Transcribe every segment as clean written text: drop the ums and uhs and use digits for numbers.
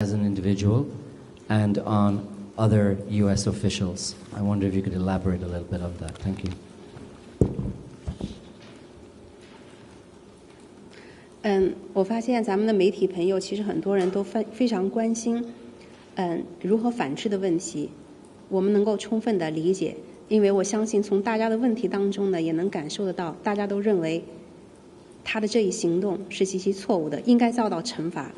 as an individual and on other U.S. officials. I wonder if you could elaborate a little bit on that. Thank you. 我发现咱们的媒体朋友其实很多人都非常关心，如何反制的问题，我们能够充分的理解，因为我相信从大家的问题当中呢，也能感受得到，大家都认为他的这一行动是极其错误的，应该遭到惩罚。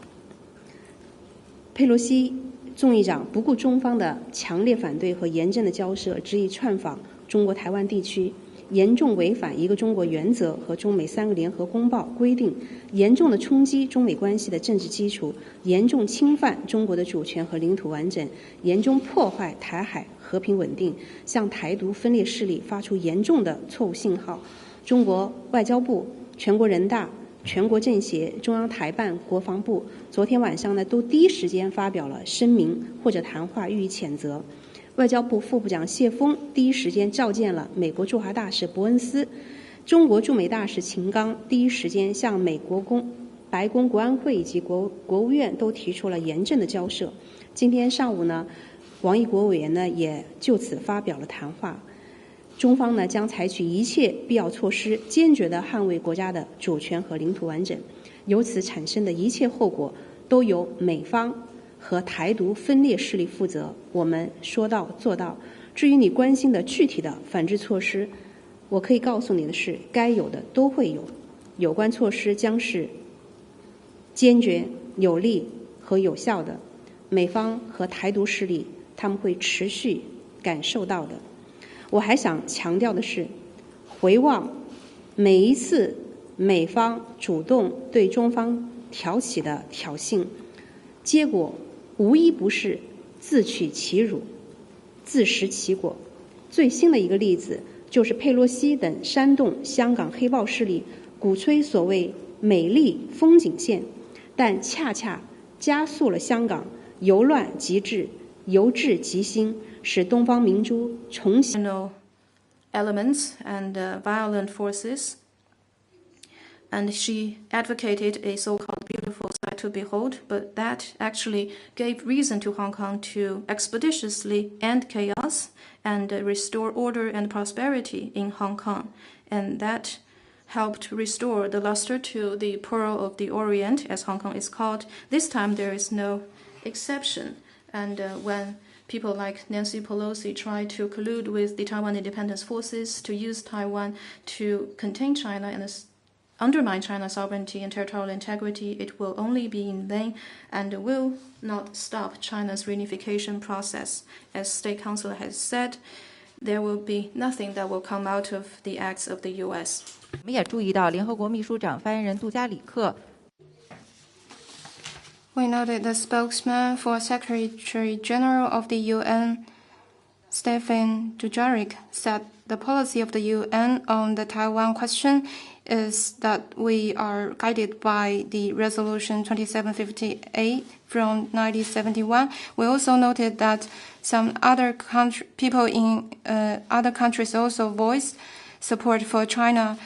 佩洛西众议长不顾中方的强烈反对和严正的交涉，执意窜访中国台湾地区，严重违反一个中国原则和中美3个联合公报规定，严重的冲击中美关系的政治基础，严重侵犯中国的主权和领土完整，严重破坏台海和平稳定，向台独分裂势力发出严重的错误信号。中国外交部、全国人大、全国政协、中央台办、国防部昨天晚上呢，都第一时间发表了声明或者谈话予以谴责。外交部副部长谢锋第一时间召见了美国驻华大使伯恩斯，中国驻美大使秦刚第一时间向美国白宫国安会以及国务院都提出了严正的交涉。今天上午呢，王毅国委员呢也就此发表了谈话。中方呢将采取一切必要措施，坚决地捍卫国家的主权和领土完整，由此产生的一切后果都由美方和台独分裂势力负责，我们说到做到。至于你关心的具体的反制措施，我可以告诉你的是，该有的都会有，有关措施将是坚决、有力和有效的。美方和台独势力他们会持续感受到的。我还想强调的是，回望每一次美方主动对中方挑起的挑衅，结果无一不是自取其辱、自食其果。最新的一个例子就是佩洛西等煽动香港黑暴势力，鼓吹所谓美丽风景线，但恰恰加速了香港由乱及治、由治及兴，使东方明珠重新 elements and violent forces. And she advocated a so-called beautiful sight to behold, but that actually gave reason to Hong Kong to expeditiously end chaos and restore order and prosperity in Hong Kong. And that helped restore the luster to the Pearl of the Orient, as Hong Kong is called. This time there is no exception. And when people like Nancy Pelosi try to collude with the Taiwan independence forces to use Taiwan to contain China and undermine China's sovereignty and territorial integrity, it will only be in vain and will not stop China's reunification process. As State Council has said, there will be nothing that will come out of the acts of the U.S. 我们也注意到，联合国秘书长发言人杜加里克 We noted the spokesman for Secretary General of the UN, Stephen Dujarric, said the policy of the UN on the Taiwan question is that we are guided by the Resolution 2758 from 1971. We also noted that some other people in other countries also voiced support for China.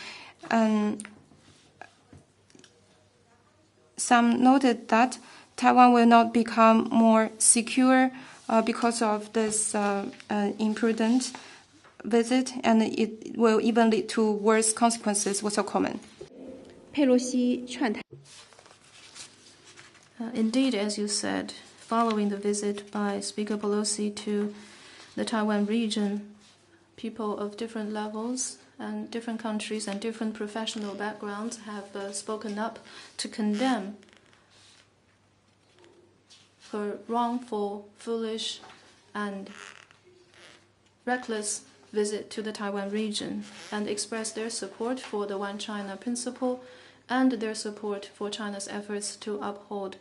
Some noted that Taiwan will not become more secure because of this imprudent visit, and it will even lead to worse consequences. What's your comment? 佩洛西串台 Indeed, as you said, following the visit by Speaker Pelosi to the Taiwan region, people of different levels and different countries and different professional backgrounds have spoken up to condemn her wrongful, foolish, and reckless visit to the Taiwan region and express their support for the One China principle and their support for China's efforts to uphold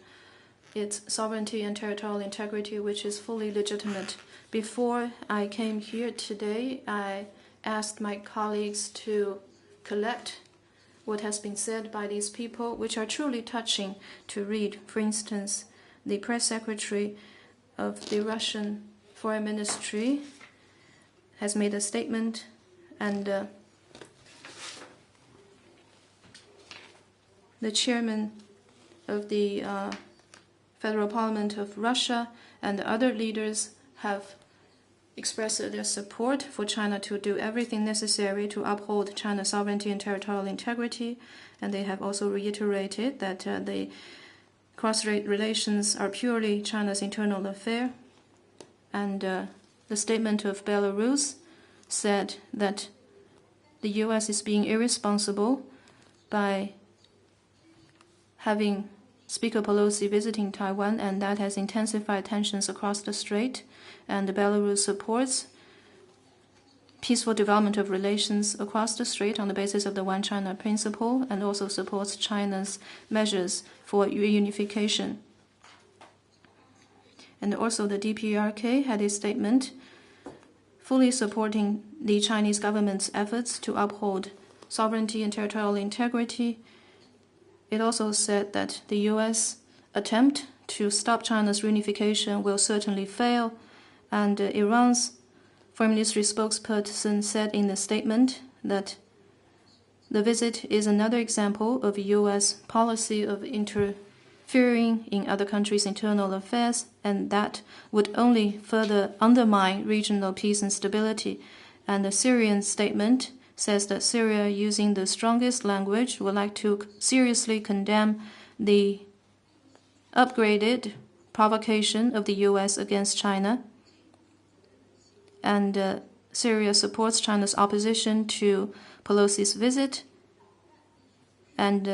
its sovereignty and territorial integrity, which is fully legitimate. Before I came here today, I asked my colleagues to collect what has been said by these people, which are truly touching to read. For instance, the press secretary of the Russian Foreign Ministry has made a statement, and the chairman of the Federal Parliament of Russia and other leaders have expressed their support for China to do everything necessary to uphold China's sovereignty and territorial integrity. And they have also reiterated that the cross-strait relations are purely China's internal affair. And the statement of Belarus said that the U.S. is being irresponsible by having Speaker Pelosi visiting Taiwan, and that has intensified tensions across the strait. And Belarus supports peaceful development of relations across the strait on the basis of the One China principle, and also supports China's measures for reunification. And also the DPRK had a statement fully supporting the Chinese government's efforts to uphold sovereignty and territorial integrity. It also said that the U.S. attempt to stop China's reunification will certainly fail, and Iran's Foreign Ministry spokesperson said in the statement that the visit is another example of U.S. policy of interfering in other countries' internal affairs, and that would only further undermine regional peace and stability. And the Syrian statement says that Syria, using the strongest language, would like to seriously condemn the upgraded provocation of the U.S. against China. And Syria supports China's opposition to Pelosi's visit. And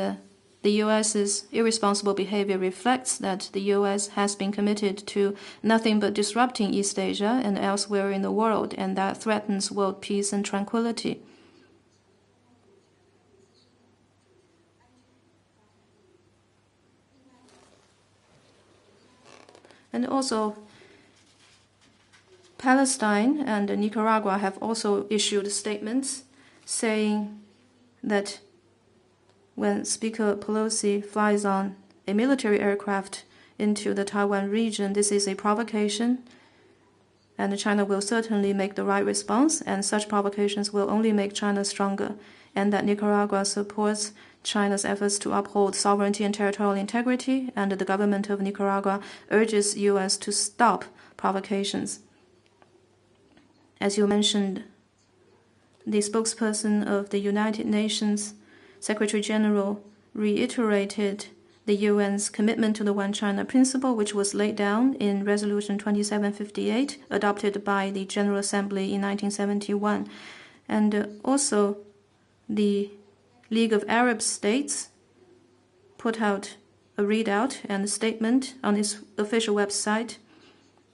the U.S.'s irresponsible behavior reflects that the U.S. has been committed to nothing but disrupting East Asia and elsewhere in the world, and that threatens world peace and tranquility. And also, Palestine and Nicaragua have also issued statements saying that when Speaker Pelosi flies on a military aircraft into the Taiwan region, this is a provocation, and China will certainly make the right response, and such provocations will only make China stronger, and that Nicaragua supports China's efforts to uphold sovereignty and territorial integrity, and the government of Nicaragua urges U.S. to stop provocations. As you mentioned, the spokesperson of the United Nations Secretary General reiterated the UN's commitment to the One China principle, which was laid down in Resolution 2758, adopted by the General Assembly in 1971. And also, the League of Arab States put out a readout and a statement on its official website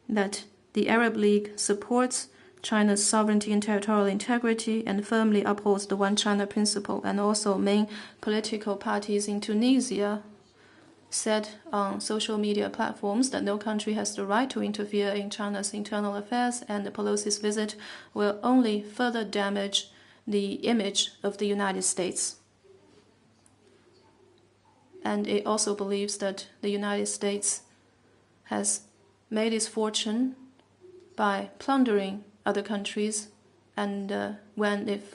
that the Arab League supports China's sovereignty and territorial integrity and firmly upholds the One China principle. And also main political parties in Tunisia said on social media platforms that no country has the right to interfere in China's internal affairs, and the Pelosi's visit will only further damage the image of the United States. And it also believes that the United States has made its fortune by plundering other countries, and when it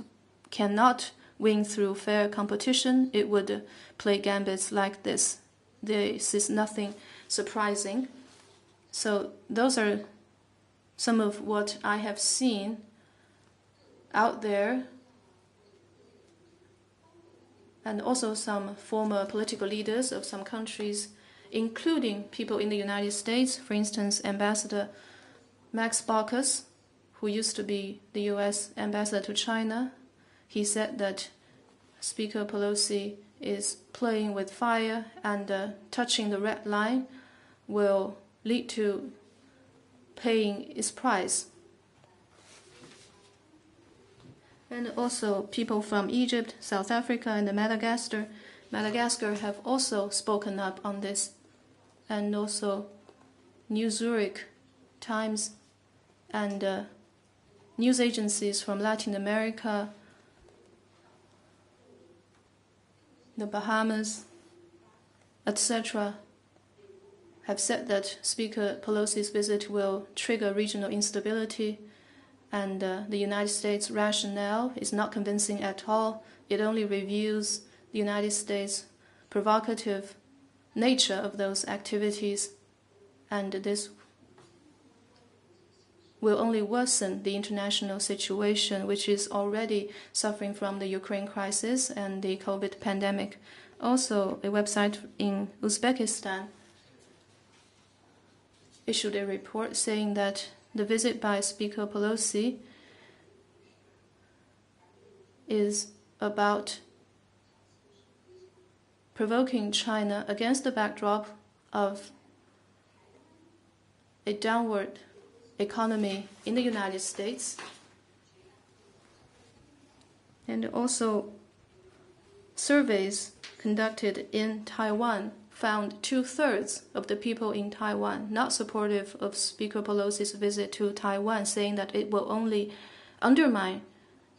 cannot win through fair competition, it would play gambits like this. This is nothing surprising. So those are some of what I have seen out there, and also some former political leaders of some countries, including people in the United States. For instance, Ambassador Max Baucus, who used to be the U.S. ambassador to China, he said that Speaker Pelosi is playing with fire, and touching the red line will lead to paying its price. And also people from Egypt, South Africa, and Madagascar have also spoken up on this. And also New Zurich Times and news agencies from Latin America, the Bahamas, etc., have said that Speaker Pelosi's visit will trigger regional instability, and the United States' rationale is not convincing at all. It only reveals the United States' provocative nature of those activities. and this will only worsen the international situation, which is already suffering from the Ukraine crisis and the COVID pandemic. Also, a website in Uzbekistan issued a report saying that the visit by Speaker Pelosi is about provoking China against the backdrop of a downward economy in the United States. And also, surveys conducted in Taiwan found 2/3 of the people in Taiwan not supportive of Speaker Pelosi's visit to Taiwan, saying that it will only undermine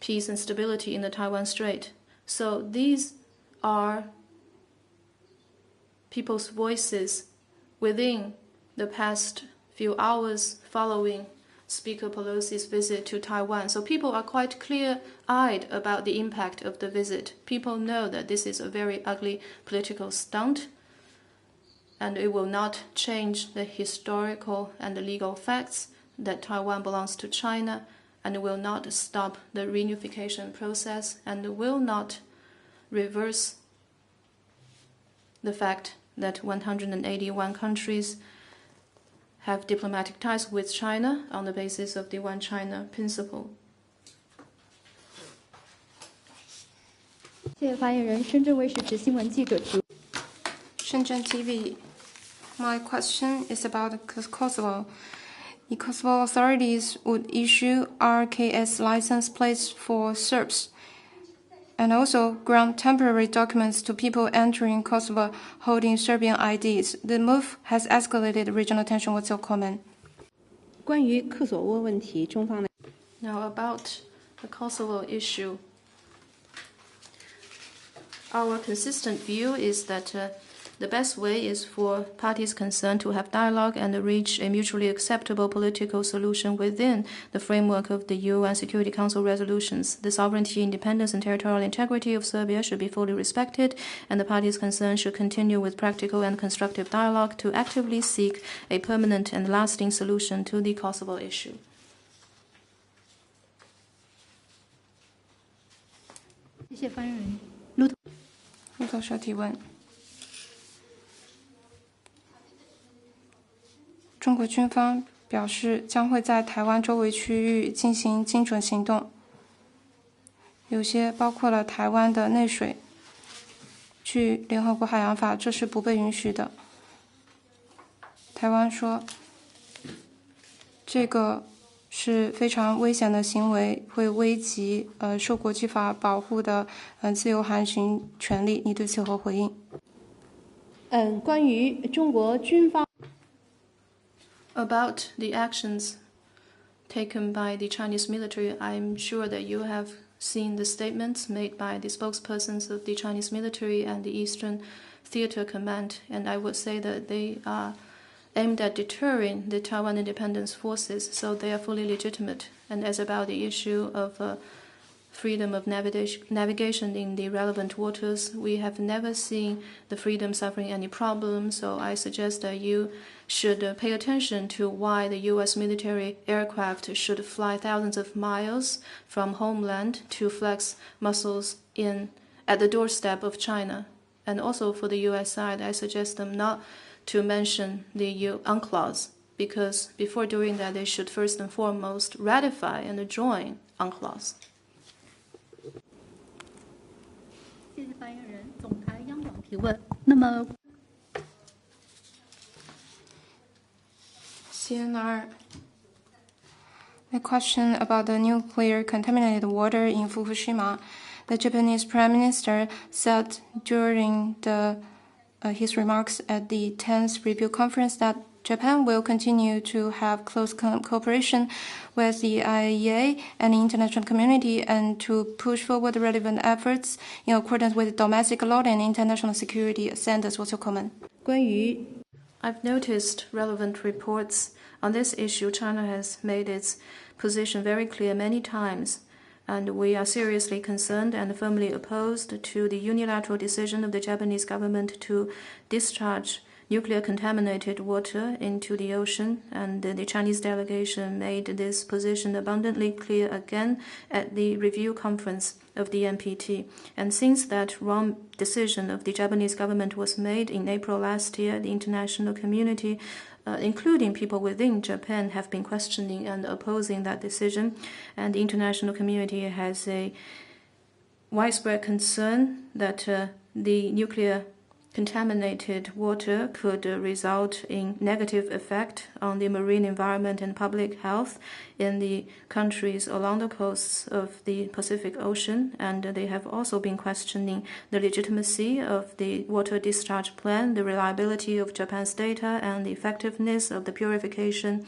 peace and stability in the Taiwan Strait. So these are people's voices within the past few hours following Speaker Pelosi's visit to Taiwan. So people are quite clear-eyed about the impact of the visit. People know that this is a very ugly political stunt, and it will not change the historical and the legal facts that Taiwan belongs to China, and will not stop the reunification process, and will not reverse the fact that 181 countries have diplomatic ties with China on the basis of the One China principle. 谢谢发言人。深圳卫视执新闻记者植。Shenzhen TV. My question is about Kosovo. The Kosovo authorities would issue RKS license plates for Serbs and also grant temporary documents to people entering Kosovo holding Serbian IDs. The move has escalated regional tension. What's your comment? 关于科索沃问题，中方的 Now about the Kosovo issue, our consistent view is that the best way is for parties concerned to have dialogue and reach a mutually acceptable political solution within the framework of the UN Security Council resolutions. The sovereignty, independence, and territorial integrity of Serbia should be fully respected, and the parties concerned should continue with practical and constructive dialogue to actively seek a permanent and lasting solution to the Kosovo issue. 谢谢发言人。路透社提问。中国军方表示将会在台湾周围区域进行精准行动，有些包括了台湾的内水。据联合国海洋法，这是不被允许的。台湾说，这个是非常危险的行为，会危及受国际法保护的自由航行权利。你对此何回应？关于中国军方。 About the actions taken by the Chinese military, I'm sure that you have seen the statements made by the spokespersons of the Chinese military and the Eastern Theater Command, and I would say that they are aimed at deterring the Taiwan independence forces, so they are fully legitimate. And as about the issue of freedom of navigation in the relevant waters, we have never seen the freedom suffering any problems, so I suggest that you should pay attention to why the U.S. military aircraft should fly thousands of miles from homeland to flex muscles at the doorstep of China. And also for the U.S. side, I suggest them not to mention the UNCLOS, because before doing that, they should first and foremost ratify and join UNCLOS. 谢谢发言人。总台央广提问。那么。 CNR. A question about the nuclear contaminated water in Fukushima. The Japanese Prime Minister said during his remarks at the 10th Review Conference that Japan will continue to have close cooperation with the IAEA and the international community and to push forward relevant efforts in accordance with domestic law and international security standards. What's your comment? 关于 I've noticed relevant reports on this issue. China has made its position very clear many times, and we are seriously concerned and firmly opposed to the unilateral decision of the Japanese government to discharge nuclear contaminated water into the ocean, and the Chinese delegation made this position abundantly clear again at the review conference of the NPT. And since that wrong decision of the Japanese government was made in April last year, the international community, including people within Japan, have been questioning and opposing that decision, and the international community has a widespread concern that the nuclear contaminated water could result in negative effect on the marine environment and public health in the countries along the coasts of the Pacific Ocean. And they have also been questioning the legitimacy of the water discharge plan, the reliability of Japan's data, and the effectiveness of the purification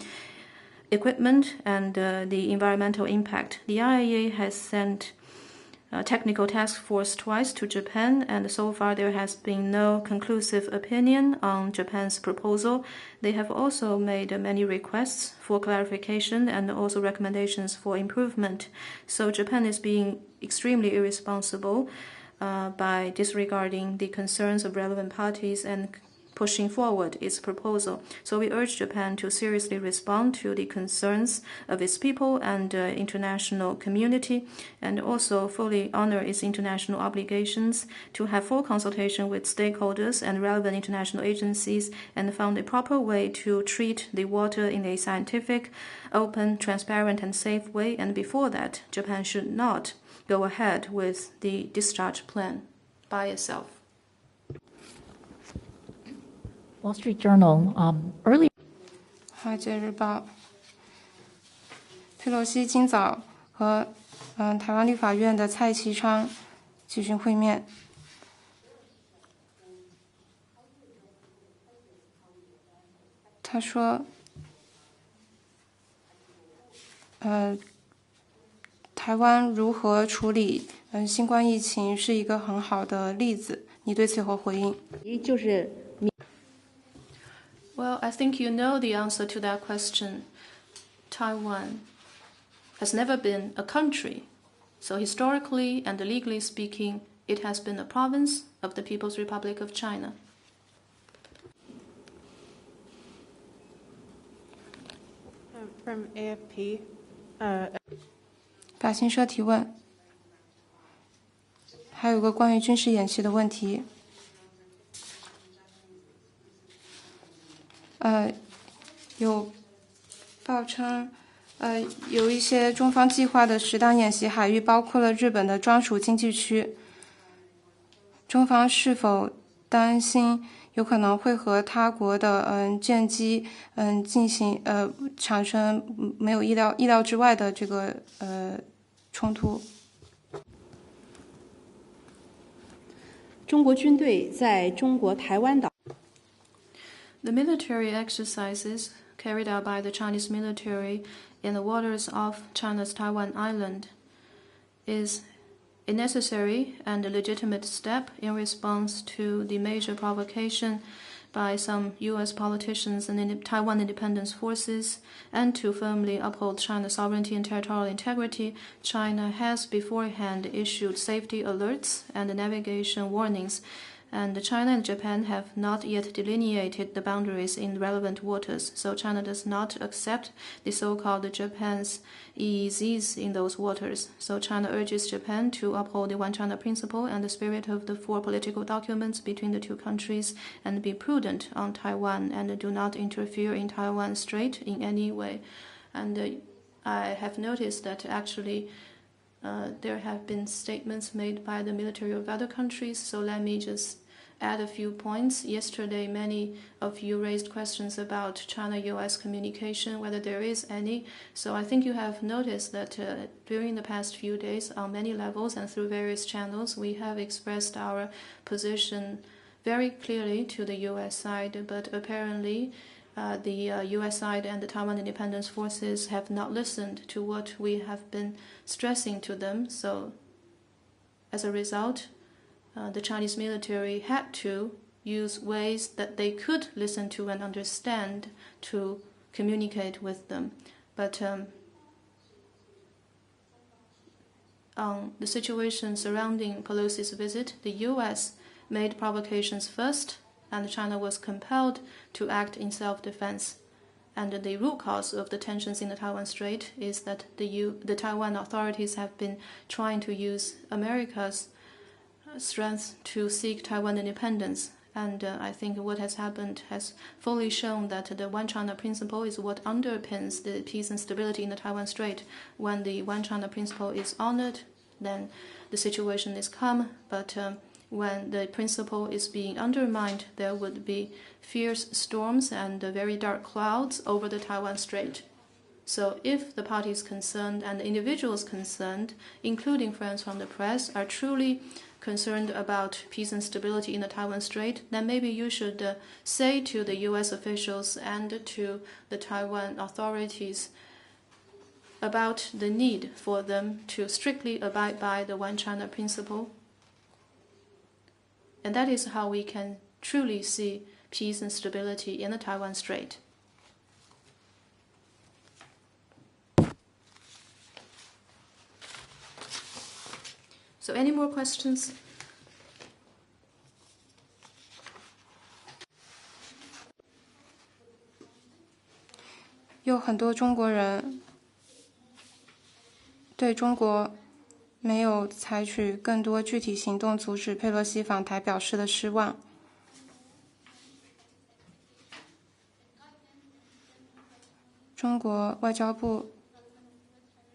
equipment and the environmental impact. The IAEA has sent a technical task force twice to Japan, and so far there has been no conclusive opinion on Japan's proposal. They have also made many requests for clarification and also recommendations for improvement. So Japan is being extremely irresponsible by disregarding the concerns of relevant parties and pushing forward its proposal. So we urge Japan to seriously respond to the concerns of its people and international community, and also fully honor its international obligations to have full consultation with stakeholders and relevant international agencies, and found a proper way to treat the water in a scientific, open, transparent, and safe way. And before that, Japan should not go ahead with the discharge plan by itself. Wall Street Journal earlier. 华尔街日报，佩洛西今早和台湾立法院的蔡其昌举行会面。他说，台湾如何处理新冠疫情是一个很好的例子。你对此有何回应？就是。Well, I think you know the answer to that question. Taiwan has never been a country. So historically and legally speaking, it has been a province of the People's Republic of China. From AFP. 法新社提问，还有个关于军事演习的问题。有报称，有一些中方计划的10大演习海域包括了日本的专属经济区。中方是否担心有可能会和他国的舰机进行产生没有意料之外的这个冲突？中国军队在中国台湾岛。The military exercises carried out by the Chinese military in the waters off China's Taiwan island is a necessary and a legitimate step in response to the major provocation by some U.S. politicians and Taiwan independence forces, and to firmly uphold China's sovereignty and territorial integrity. China has beforehand issued safety alerts and navigation warnings, and China and Japan have not yet delineated the boundaries in relevant waters, so China does not accept the so-called Japan's EEZs in those waters. So China urges Japan to uphold the One China principle and the spirit of the 4 political documents between the 2 countries, and be prudent on Taiwan and do not interfere in Taiwan Strait in any way. And I have noticed that actually there have been statements made by the military of other countries, so let me just add a few points. Yesterday, many of you raised questions about China-US communication, whether there is any. So I think you have noticed that during the past few days, on many levels and through various channels, we have expressed our position very clearly to the US side, but apparently the US side and the Taiwan independence forces have not listened to what we have been stressing to them. So as a result, the Chinese military had to use ways that they could listen to and understand to communicate with them. But on the situation surrounding Pelosi's visit, the U.S. made provocations first, and China was compelled to act in self-defense. And the root cause of the tensions in the Taiwan Strait is that the Taiwan authorities have been trying to use America's strength to seek Taiwan independence. And I think what has happened has fully shown that the One China principle is what underpins the peace and stability in the Taiwan Strait. When the One China principle is honored, then the situation is calm. But when the principle is being undermined, there would be fierce storms and very dark clouds over the Taiwan Strait. So if the parties concerned and the individuals concerned, including friends from the press, are truly concerned about peace and stability in the Taiwan Strait, then maybe you should say to the U.S. officials and to the Taiwan authorities about the need for them to strictly abide by the One China principle. And that is how we can truly see peace and stability in the Taiwan Strait. So any more questions?有很多中国人对中国没有采取更多具体行动阻止佩洛西访台表示了失望。中国外交部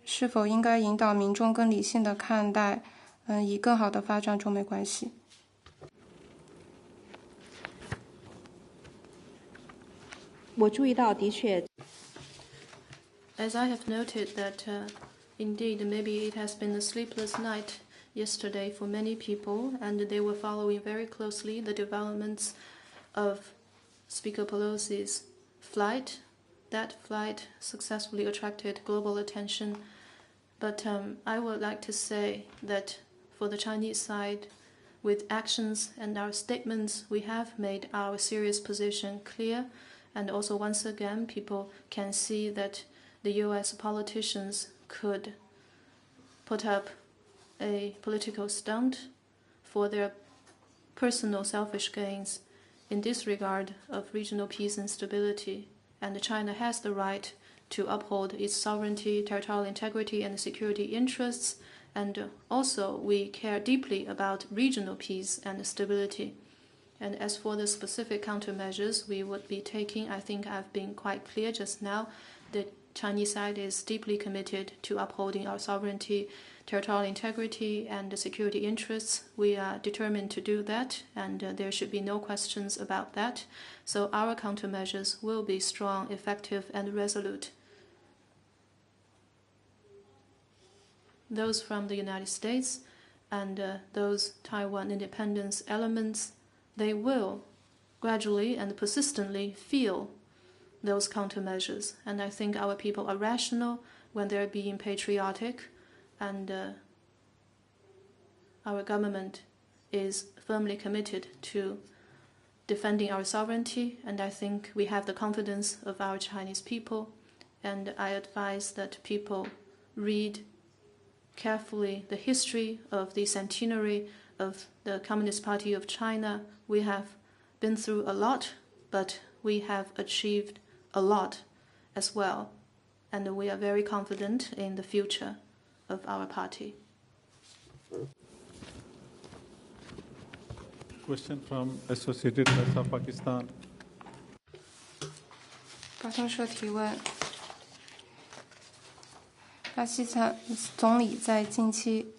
是否应该引导民众更理性地看待，以更好地发展中美关系？我注意到，的确。As I have noted that indeed maybe it has been a sleepless night yesterday for many people, and they were following very closely the developments of Speaker Pelosi's flight. That flight successfully attracted global attention. But I would like to say that for the Chinese side, with actions and our statements, we have made our serious position clear. And also, once again, people can see that the U.S. politicians could put up a political stunt for their personal selfish gains in disregard of regional peace and stability. And China has the right to uphold its sovereignty, territorial integrity, and security interests. And also, we care deeply about regional peace and stability. And as for the specific countermeasures we would be taking, I think I've been quite clear just now. The Chinese side is deeply committed to upholding our sovereignty, territorial integrity, and security interests. We are determined to do that, and there should be no questions about that. So our countermeasures will be strong, effective, and resolute. Those from the United States and those Taiwan independence elements, they will gradually and persistently feel those countermeasures. And I think our people are rational when they're being patriotic, and our government is firmly committed to defending our sovereignty, and I think we have the confidence of our Chinese people. And I advise that people read carefully the history of the centenary of the Communist Party of China. We have been through a lot, but we have achieved a lot as well, and we are very confident in the future of our party. Question from Associated Press of Pakistan. 巴通社提问：巴西总理在近期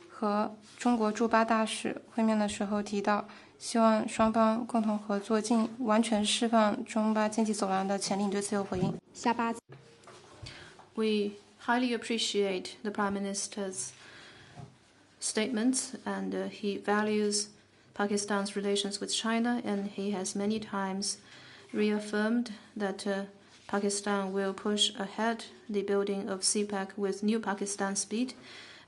和中国驻巴大使会面的时候提到，希望双方共同合作，完全释放中巴经济走廊的潜力。对此有回应。We highly appreciate the Prime Minister's statements, and he values Pakistan's relations with China, and he has many times reaffirmed that Pakistan will push ahead the building of CPEC with New Pakistan speed.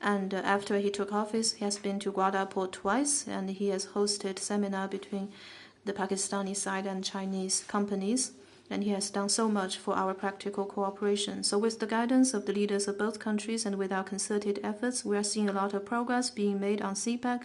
And after he took office, he has been to Guadalajara port twice, and he has hosted seminar between the Pakistani side and Chinese companies. And he has done so much for our practical cooperation. So with the guidance of the leaders of both countries and with our concerted efforts, we are seeing a lot of progress being made on CPEC.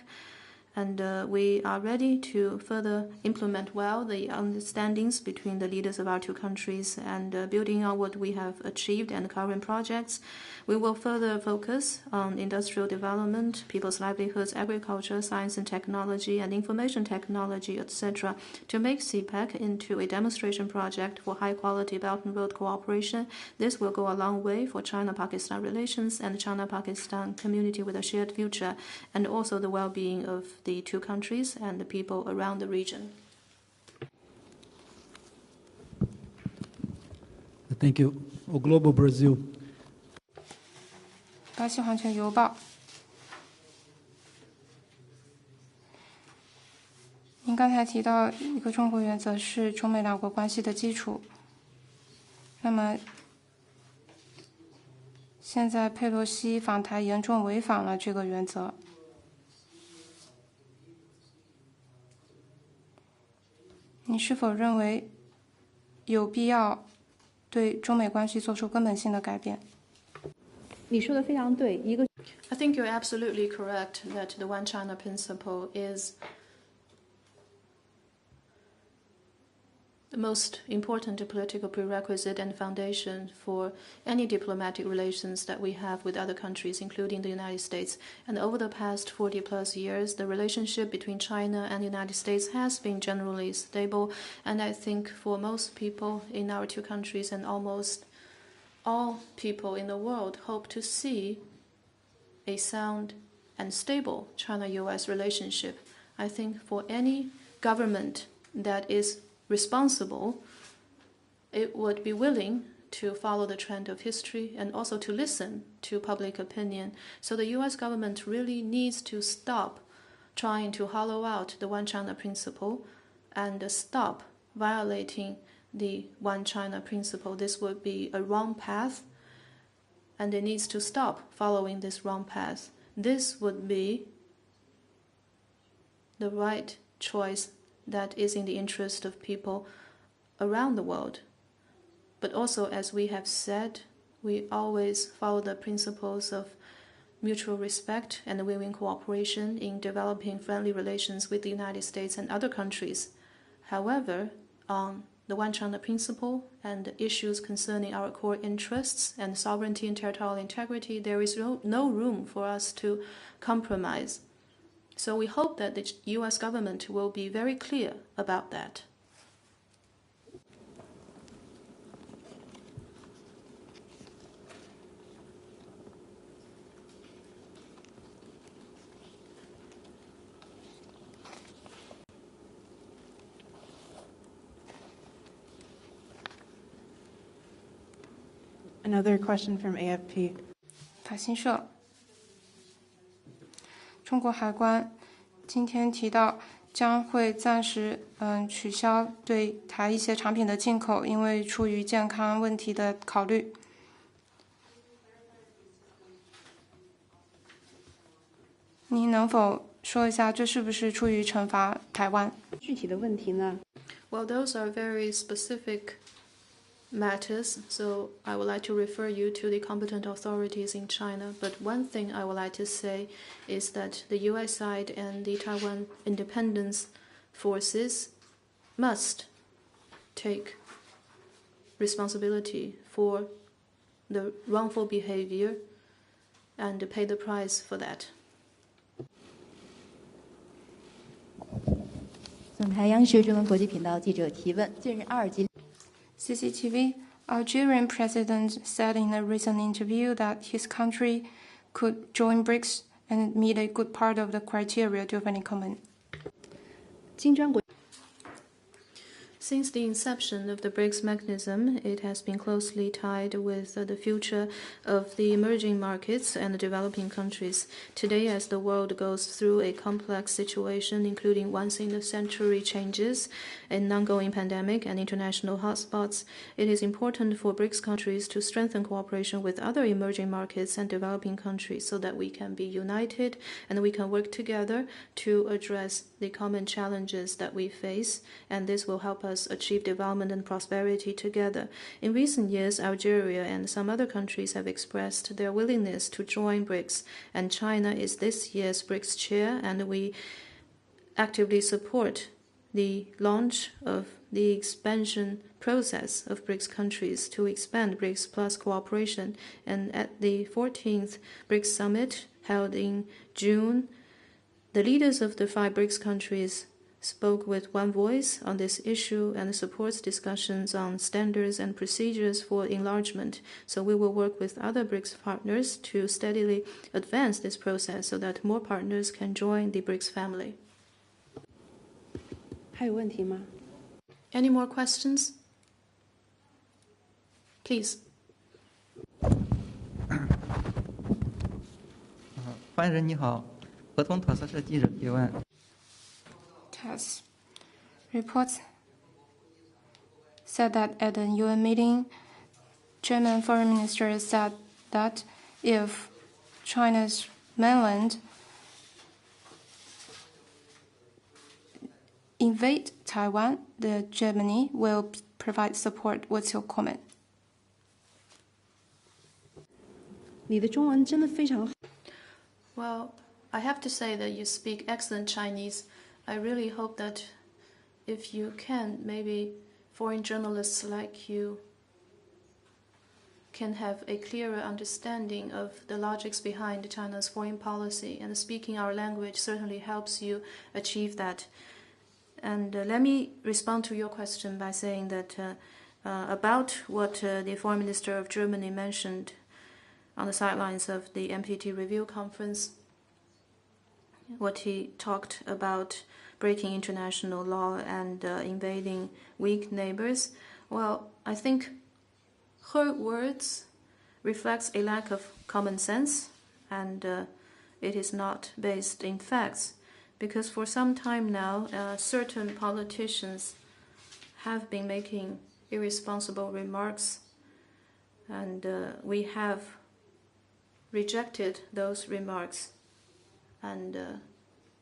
And we are ready to further implement well the understandings between the leaders of our two countries, and building on what we have achieved and current projects. We will further focus on industrial development, people's livelihoods, agriculture, science and technology, and information technology, etc., to make CPEC into a demonstration project for high-quality Belt and Road cooperation. This will go a long way for China-Pakistan relations and China-Pakistan community with a shared future, and also the well-being of the two countries and the people around the region. Thank you. O Globo Brazil. 巴西环球邮报，您刚才提到一个中国原则是中美两国关系的基础，那么现在佩洛西访台严重违反了这个原则。你是否认为有必要对中美关系做出根本性的改变？你说的非常对，一个 I think you're absolutely correct that the One China principle is the most important political prerequisite and foundation for any diplomatic relations that we have with other countries, including the United States. And over the past 40 plus years, the relationship between China and the United States has been generally stable. And I think for most people in our two countries and almost all people in the world hope to see a sound and stable China-US relationship. I think for any government that is responsible, it would be willing to follow the trend of history and also to listen to public opinion. So the US government really needs to stop trying to hollow out the One China principle and stop violating the One China principle. This would be a wrong path, and it needs to stop following this wrong path. This would be the right choice that is in the interest of people around the world. But also, as we have said, we always follow the principles of mutual respect and win-win cooperation in developing friendly relations with the United States and other countries. However, on the One China principle and issues concerning our core interests and sovereignty and territorial integrity, there is no room for us to compromise. So we hope that the U.S. government will be very clear about that. Another question from AFP. 法新社，中国海关今天提到将会暂时取消对台一些产品的进口，因为出于健康问题的考虑。您能否说一下这是不是出于惩罚台湾？具体的问题呢？ Well, those are very specific matters, so I would like to refer you to the competent authorities in China. But one thing I would like to say is that the US side and the Taiwan independence forces must take responsibility for the wrongful behavior and pay the price for that. 总台央视中文国际频道记者提问：近日阿尔及 CCTV, Algerian president said in a recent interview that his country could join BRICS and meet a good part of the criteria. Do you have any comment? 金砖国 Since the inception of the BRICS mechanism, it has been closely tied with the future of the emerging markets and the developing countries. Today, as the world goes through a complex situation, including once-in-a-century changes, an ongoing pandemic, and international hotspots, it is important for BRICS countries to strengthen cooperation with other emerging markets and developing countries so that we can be united and we can work together to address the common challenges that we face, and this will help us achieve development and prosperity together. In recent years, Algeria and some other countries have expressed their willingness to join BRICS, and China is this year's BRICS chair, and we actively support the launch of the expansion process of BRICS countries to expand BRICS plus cooperation. And at the 14th BRICS summit held in June, the leaders of the 5 BRICS countries spoke with one voice on this issue and supports discussions on standards and procedures for enlargement. So we will work with other BRICS partners to steadily advance this process so that more partners can join the BRICS family. 还有问题吗？ Any more questions? Please. 发言人你好，合同特色社记者提问。Test reports said that at the UN meeting, German foreign minister said that if China's mainland invade Taiwan, the Germany will provide support. What's your comment? 你的中文真的非常好。 Well, I have to say that you speak excellent Chinese. I really hope that if you can, maybe foreign journalists like you can have a clearer understanding of the logics behind China's foreign policy, and speaking our language certainly helps you achieve that. And let me respond to your question by saying that about what the Foreign Minister of Germany mentioned on the sidelines of the MPT review conference, what he talked about breaking international law and invading weak neighbors. Well, I think her words reflects a lack of common sense, and it is not based in facts. Because for some time now, certain politicians have been making irresponsible remarks, and we have rejected those remarks. And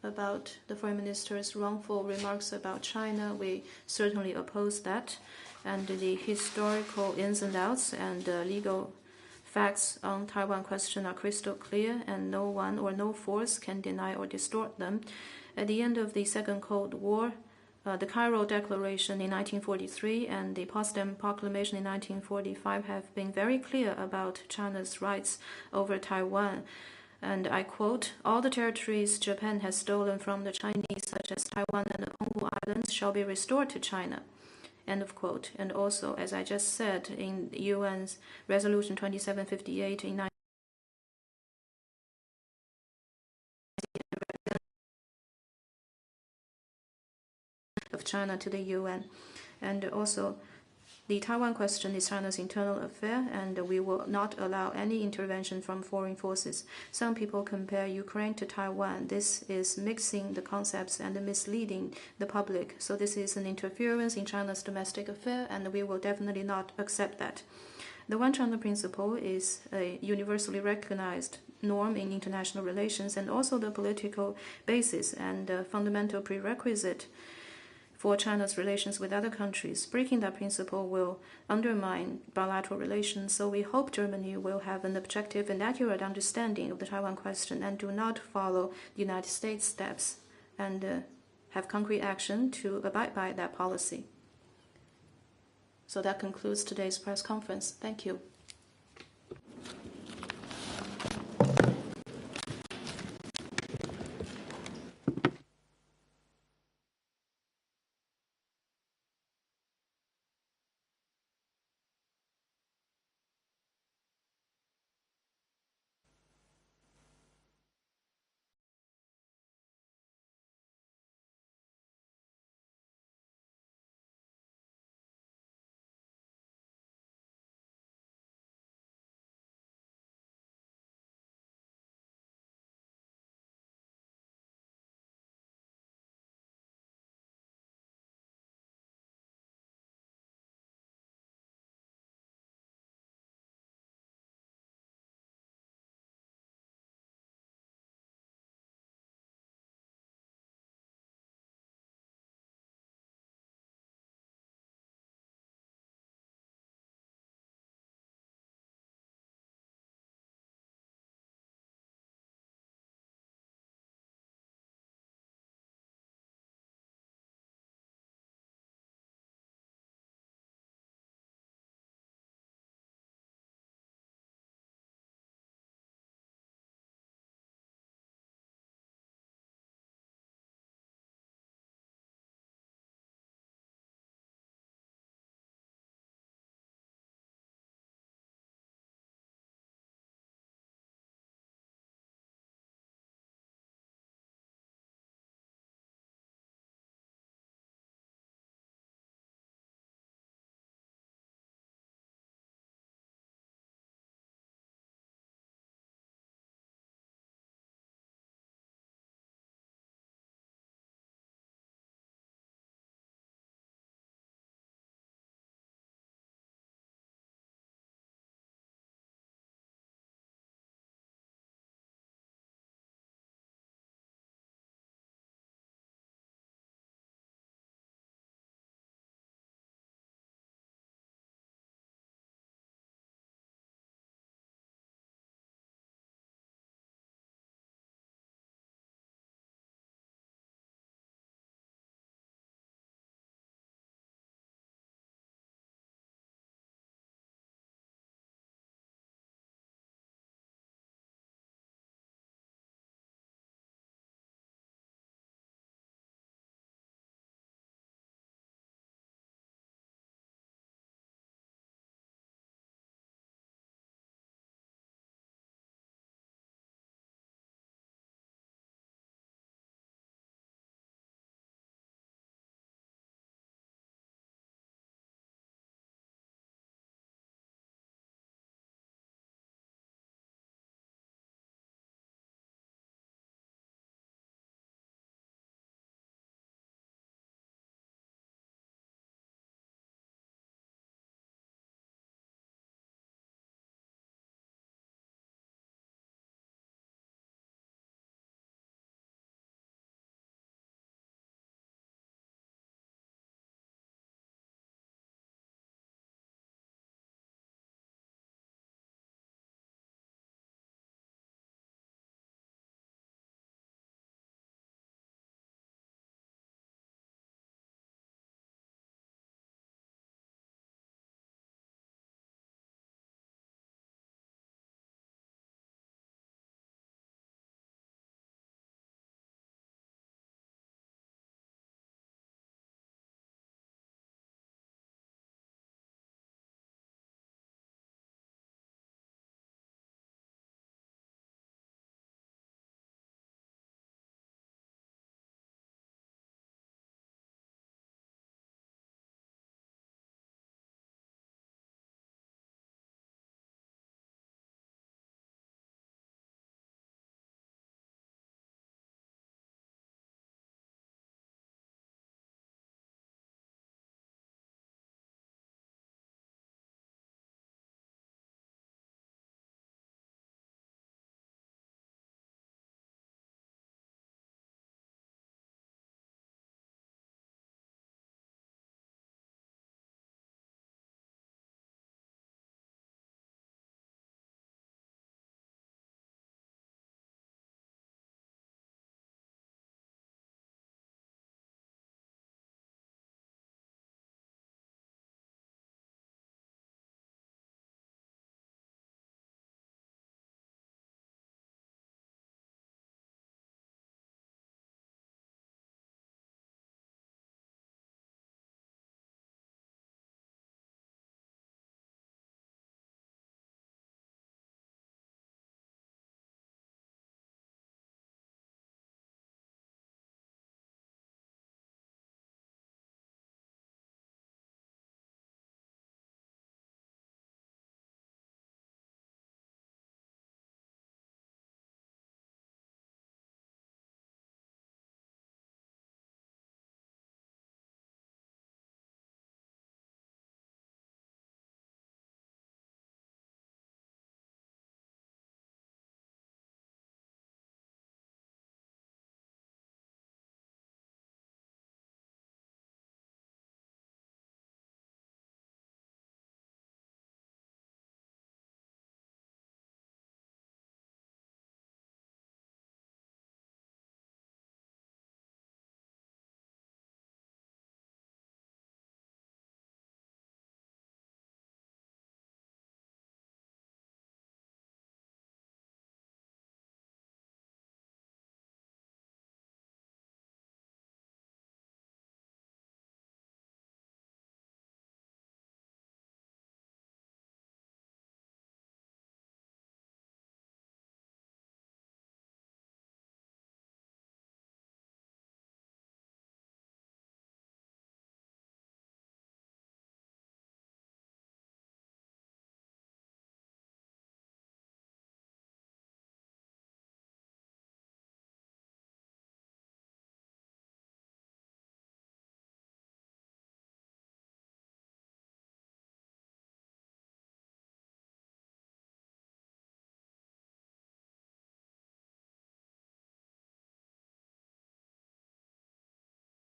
about the Foreign Minister's wrongful remarks about China, we certainly oppose that. And the historical ins and outs and legal facts on Taiwan question are crystal clear, and no one or no force can deny or distort them. At the end of the Second Cold War, the Cairo Declaration in 1943 and the Potsdam Proclamation in 1945 have been very clear about China's rights over Taiwan. And I quote, "All the territories Japan has stolen from the Chinese, such as Taiwan and the Penghu Islands, shall be restored to China." End of quote. And also, as I just said, in UN's Resolution 2758 in 19 of China to the UN. And also, the Taiwan question is China's internal affair, and we will not allow any intervention from foreign forces. Some people compare Ukraine to Taiwan. This is mixing the concepts and misleading the public. So this is an interference in China's domestic affair, and we will definitely not accept that. The One China principle is a universally recognized norm in international relations, and also the political basis and fundamental prerequisite for China's relations with other countries. Breaking that principle will undermine bilateral relations, so we hope Germany will have an objective and accurate understanding of the Taiwan question and do not follow the United States' steps and have concrete action to abide by that policy. So that concludes today's press conference. Thank you.